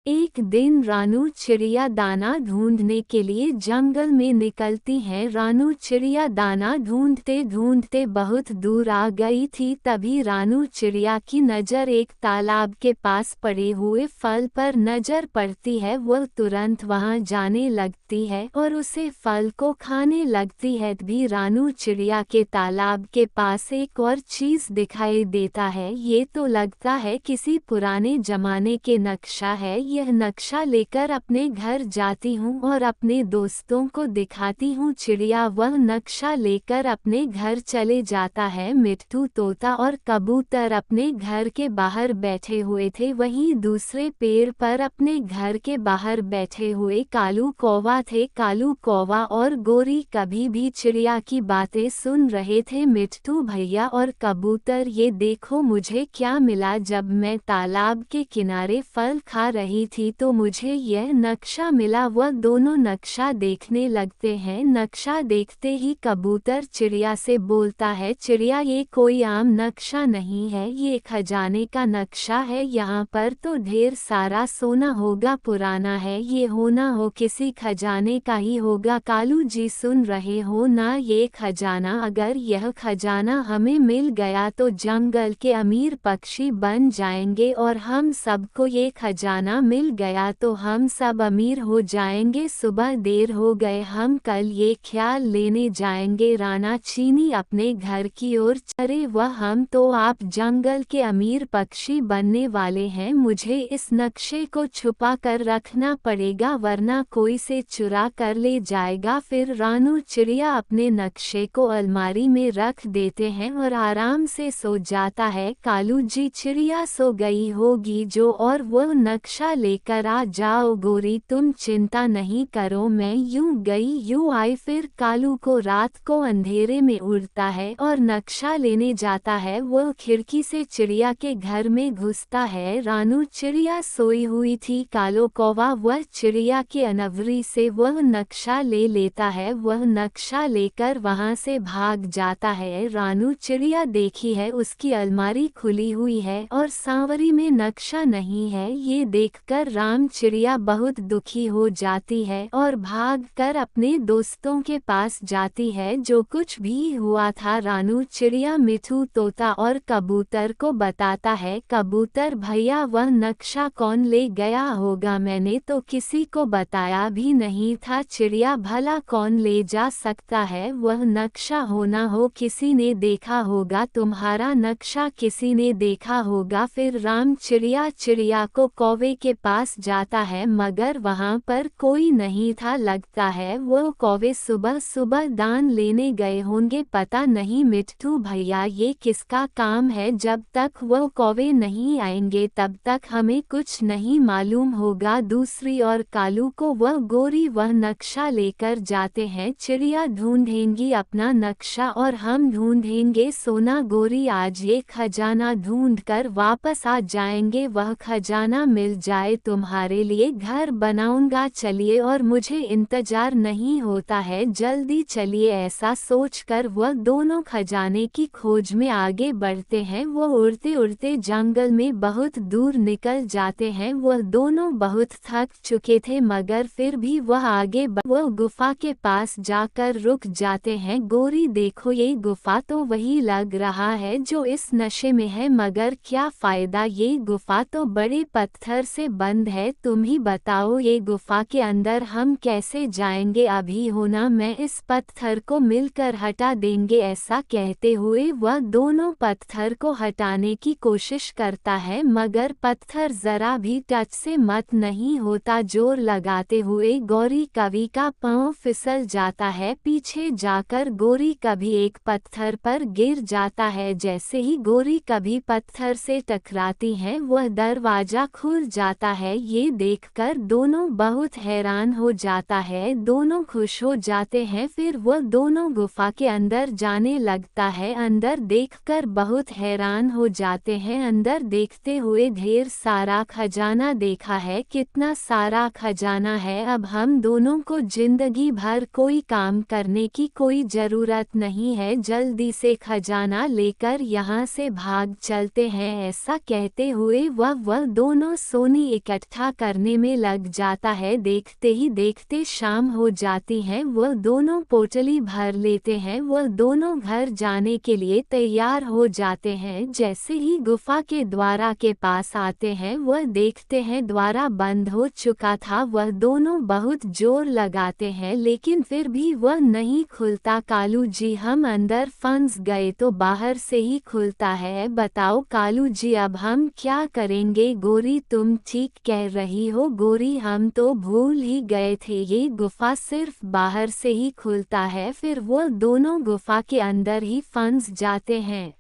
एक दिन रानू चिड़िया दाना ढूंढने के लिए जंगल में निकलती हैं। रानू चिड़िया दाना ढूंढते ढूंढते बहुत दूर आ गई थी। तभी रानू चिड़िया की नज़र एक तालाब के पास पड़े हुए फल पर नज़र पड़ती है। वह तुरंत वहां जाने लगती है और उसे फल को खाने लगती है। तभी रानू चिड़िया के तालाब के पास एक और चीज़ दिखाई देता है। ये तो लगता है किसी पुराने जमाने के नक्शा है। यह नक्शा लेकर अपने घर जाती हूँ और अपने दोस्तों को दिखाती हूँ। चिड़िया वह नक्शा लेकर अपने घर चले जाता है। मिट्ठू, तोता और कबूतर अपने घर के बाहर बैठे हुए थे। वहीं दूसरे पेड़ पर अपने घर के बाहर बैठे हुए कालू कौवा थे। कालू कौवा और गोरी कभी भी चिड़िया की बातें सुन रहे थे। मिट्ठू भैया और कबूतर, ये देखो मुझे क्या मिला। जब मैं तालाब के किनारे फल खा रही थी तो मुझे यह नक्शा मिला। वह दोनों नक्शा देखने लगते हैं। नक्शा देखते ही कबूतर चिड़िया से बोलता है, चिड़िया ये कोई आम नक्शा नहीं है, ये खजाने का नक्शा है। यहाँ पर तो ढेर सारा सोना होगा, पुराना है, ये होना हो किसी खजाने का ही होगा। कालू जी सुन रहे हो ना ये खजाना? अगर यह खजाना हमें मिल गया तो जंगल के अमीर पक्षी बन जाएंगे और हम सबको ये खजाना मिल गया तो हम सब अमीर हो जाएंगे। सुबह देर हो गए, हम कल ये ख्याल लेने जाएंगे। राना चीनी अपने घर की ओर चले। वह हम तो आप जंगल के अमीर पक्षी बनने वाले हैं। मुझे इस नक्शे को छुपा कर रखना पड़ेगा वरना कोई से चुरा कर ले जाएगा। फिर रानू चिड़िया अपने नक्शे को अलमारी में रख देते हैं और आराम से सो जाता है। कालू जी, चिड़िया सो गई होगी जो, और वह नक्शा लेकर आ जाओ। गोरी तुम चिंता नहीं करो, मैं यूं गई यूं आई। फिर कालू को रात को अंधेरे में उड़ता है और नक्शा लेने जाता है। वह खिड़की से चिड़िया के घर में घुसता है। रानू चिड़िया सोई हुई थी। कालो कौवा वह चिड़िया के अनवरी से वह नक्शा ले लेता है। वह नक्शा लेकर वहां से भाग जाता है। रानू चिड़िया देखी है उसकी अलमारी खुली हुई है और सांवरी में नक्शा नहीं है। ये देखकर राम चिड़िया बहुत दुखी हो जाती है और भागकर अपने दोस्तों के पास जाती है। जो कुछ भी हुआ था रानू चिड़िया मिट्ठू, तोता और कबूतर को बताता है। कबूतर भैया, वह नक्शा कौन ले गया होगा? मैंने तो किसी को बताया भी नहीं था। चिड़िया, भला कौन ले जा सकता है? वह नक्शा होना हो किसी ने देखा होगा, तुम्हारा नक्शा किसी ने देखा होगा। फिर राम चिड़िया को कौवे के पास जाता है मगर वहां पर कोई नहीं था। लगता है वो कौवे सुबह सुबह दान लेने गए होंगे। पता नहीं मिट्ठू भैया ये किसका काम है। जब तक वो कौवे नहीं आएंगे तब तक हमें कुछ नहीं मालूम होगा। दूसरी ओर कालू को वह गोरी वह नक्शा लेकर जाते हैं। चिड़िया ढूंढेंगी अपना नक्शा और हम ढूंढेंगे सोना। गोरी आज ये खजाना ढूंढकर वापस आ जाएंगे। वह खजाना मिल जाए तुम्हारे लिए घर बनाऊंगा। चलिए, और मुझे इंतजार नहीं होता है, जल्दी चलिए। ऐसा सोचकर वह दोनों खजाने की खोज में आगे बढ़ते हैं। वह उड़ते उड़ते जंगल में बहुत दूर निकल जाते हैं। वह दोनों बहुत थक चुके थे मगर फिर भी वह आगे वह गुफा के पास जाकर रुक जाते हैं। गोरी देखो, ये गुफा तो वही लग रहा है जो इस नशे में है, मगर क्या फायदा, ये गुफा तो बड़े पत्थर से बंद है। तुम ही बताओ ये गुफा के अंदर हम कैसे जाएंगे? अभी होना मैं इस पत्थर को मिलकर हटा देंगे। ऐसा कहते हुए वह दोनों पत्थर को हटाने की कोशिश करता है मगर पत्थर जरा भी टच से मत नहीं होता। जोर लगाते हुए गौरी कवि का पांव फिसल जाता है। पीछे जाकर गोरी कभी एक पत्थर पर गिर जाता है। जैसे ही गोरी कभी पत्थर से टकराती हैं वह दरवाजा खुल जाता है। ये देखकर दोनों बहुत हैरान हो जाता है। दोनों खुश हो जाते हैं। फिर वह दोनों गुफा के अंदर जाने लगता है। अंदर देखकर बहुत हैरान हो जाते हैं। अंदर देखते हुए ढेर सारा खजाना देखा है। कितना सारा खजाना है, अब हम हम दोनों को जिंदगी भर कोई काम करने की कोई ज़रूरत नहीं है, जल्दी से खजाना लेकर यहाँ से भाग चलते हैं। ऐसा कहते हुए वह दोनों सोने इकट्ठा करने में लग जाता है। देखते ही देखते शाम हो जाती है। वह दोनों पोटली भर लेते हैं। वह दोनों घर जाने के लिए तैयार हो जाते हैं। जैसे ही गुफा के द्वारा के पास आते हैं, वह देखते हैं द्वारा बंद हो चुका था। वह दोनों बहुत जोर लगाते हैं लेकिन फिर भी वह नहीं खुलता। कालू जी, हम अंदर फंस गए तो बाहर से ही खुलता है। बताओ कालू जी, अब हम क्या करेंगे? गोरी, तुम ठीक कह रही हो गोरी, हम तो भूल ही गए थे, ये गुफा सिर्फ बाहर से ही खुलता है। फिर वो दोनों गुफा के अंदर ही फंस जाते हैं,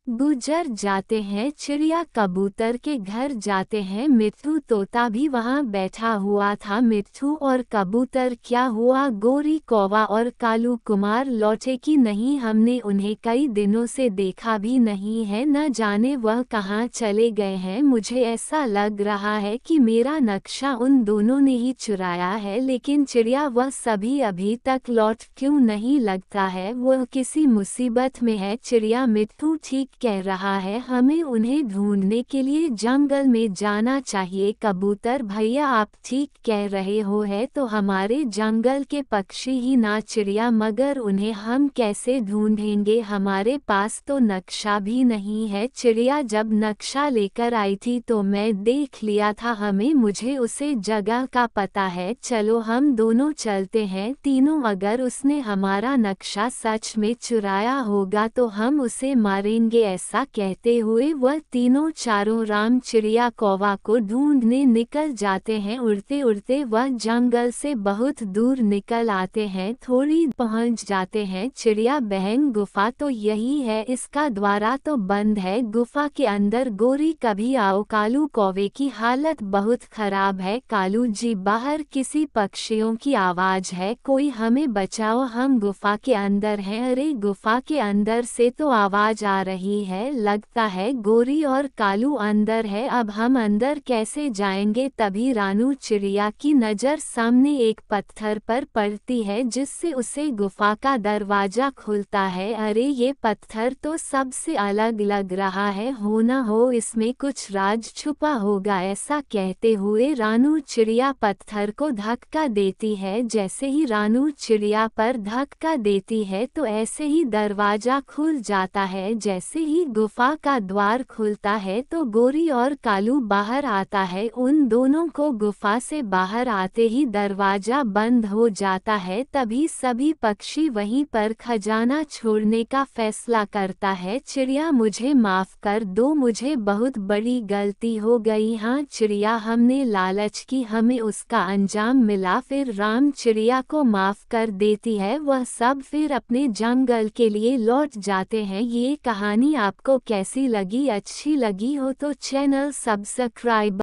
गुजर जाते हैं। चिड़िया कबूतर के घर जाते हैं। मिट्ठू तोता भी वहाँ बैठा हुआ था। मिट्ठू और कबूतर, क्या हुआ? गोरी, कौवा और कालू कुमार लौटे कि नहीं? हमने उन्हें कई दिनों से देखा भी नहीं है, न जाने वह कहाँ चले गए हैं। मुझे ऐसा लग रहा है कि मेरा नक्शा उन दोनों ने ही चुराया है। लेकिन चिड़िया, वह सभी अभी तक लौट क्यों नहीं? लगता है वह किसी मुसीबत में है। चिड़िया, मिट्ठू ठीक कह रहा है, हमें उन्हें ढूंढने के लिए जंगल में जाना चाहिए। कबूतर भैया, आप ठीक कह रहे हो, है तो हमारे जंगल के पक्षी ही ना। चिड़िया, मगर उन्हें हम कैसे ढूंढेंगे? हमारे पास तो नक्शा भी नहीं है। चिड़िया, जब नक्शा लेकर आई थी तो मैं देख लिया था, मुझे उसे जगह का पता है। चलो हम दोनों चलते हैं तीनों। अगर उसने हमारा नक्शा सच में चुराया होगा तो हम उसे मारेंगे। ऐसा कहते हुए वह तीनों चारों राम चिड़िया कौवा को ढूंढने निकल जाते हैं। उड़ते उड़ते वह जंगल से बहुत दूर निकल आते हैं। थोड़ी पहुंच जाते हैं। चिड़िया बहन, गुफा तो यही है, इसका द्वारा तो बंद है। गुफा के अंदर गोरी, कभी आओ। कालू, कौवे की हालत बहुत खराब है। कालू जी, बाहर किसी पक्षियों की आवाज है, कोई हमें बचाओ, हम गुफा के अंदर हैं। अरे, गुफा के अंदर से तो आवाज आ रही है, लगता है गोरी और कालू अंदर है। अब हम अंदर कैसे जाएंगे? तभी रानू चिड़िया की नज़र सामने एक पत्थर पर पड़ती है, जिससे उसे गुफा का दरवाजा खुलता है। अरे, ये पत्थर तो सबसे अलग लग रहा है, हो ना हो इसमें कुछ राज छुपा होगा। ऐसा कहते हुए रानू चिड़िया पत्थर को धक्का देती है। जैसे ही रानू चिड़िया पर धक्का देती है तो ऐसे ही दरवाजा खुल जाता है। जैसे ही गुफा का द्वार खुलता है तो गोरी और कालू बाहर आता है। उन दोनों को गुफा से बाहर आते ही दरवाजा बंद हो जाता है। तभी सभी पक्षी वहीं पर खजाना छोड़ने का फैसला करता है। चिड़िया, मुझे माफ कर दो, मुझे बहुत बड़ी गलती हो गई। हाँ चिड़िया, हमने लालच की, हमें उसका अंजाम मिला। फिर राम चिड़िया को माफ कर देती है। वह सब फिर अपने जंगल के लिए लौट जाते हैं। ये कहानी आपको कैसी लगी? अच्छी लगी हो तो चैनल सब्सक्राइब